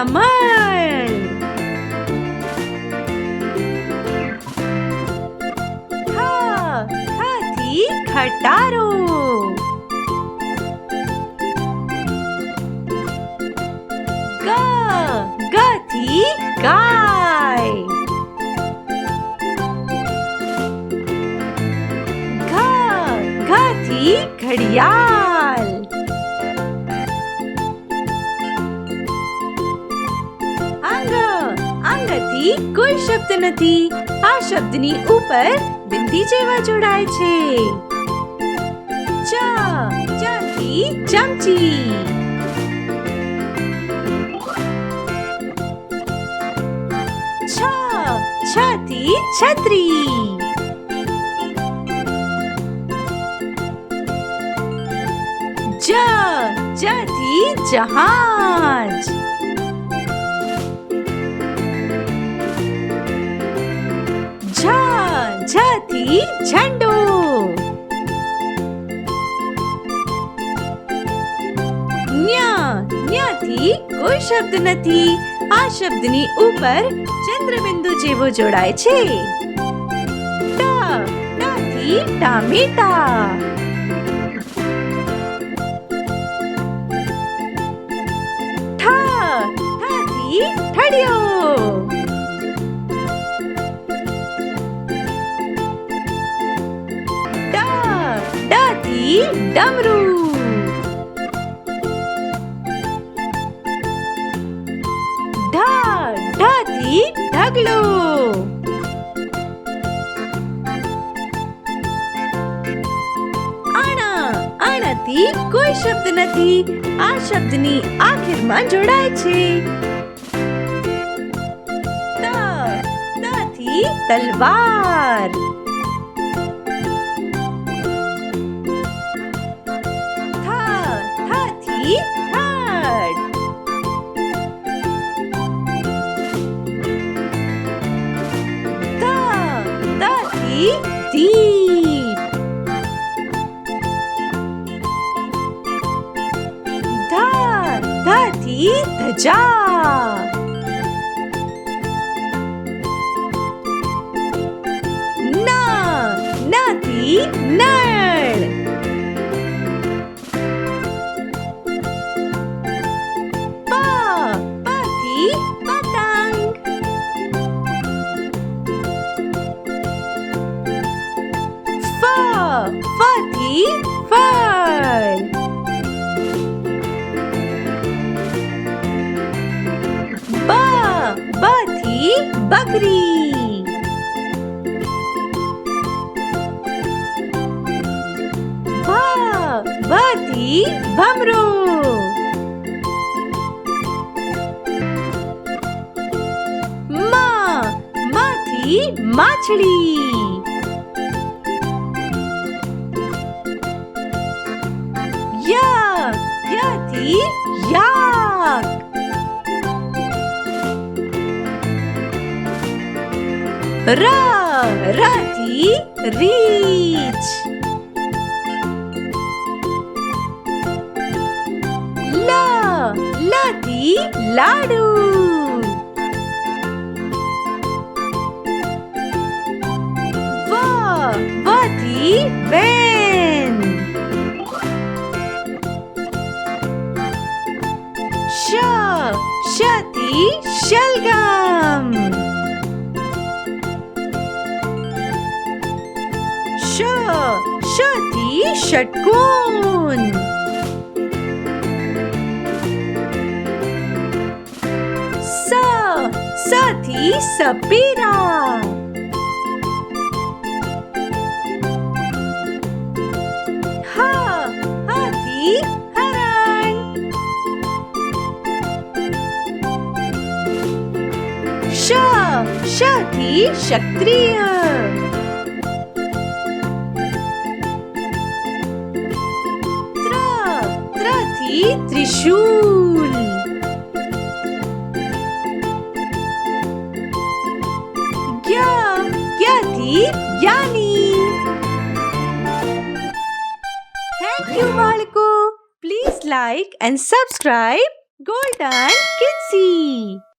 कमल। ख थी खटारो। ग थी गाय। घ थी घड़ियाल। અંગ થી કોઈ શબ્દ નથી. આ શબ્દની ઉપર બિંદી જેવા જોડાય છે. ચ થી ચમચી. छ થી છત્રી. જ થી જહાજ. झ थी झंडो. ન્ય થી કોઈ શબ્દ નથી. આ શબ્દની ઉપર ચંદ્રબિંદુ જેવો જોડાય છે. ટ થી ટામેટા. ઠ થી ઠળિયો. डमरू. ढ थी ढगलो. અણ થી કોઈ શબ્દ નથી. આ શબ્દની આખિરમાં જોડાય છે. ત થી તલવાર. થડ. ત થી દીપ. ધ થી ધજા. ન થી નળ. ફળ. બ થી બકરી. ભ થી ભમરો. મ થી માછલી. ય થી યાક. ર થી રીંછ. લ થી લાડુ. વ થી વેન. શ થી શલગમ. શ થી ષટકોણ. સ થી સપેરા. હ થી હરણ. શ થી ક્ષત્રિય. ત્ર થી ત્રિશૂલ. ज्ञ थी ज्ञानी. Thank you, बाळको. Please like and subscribe Golden Kitsy.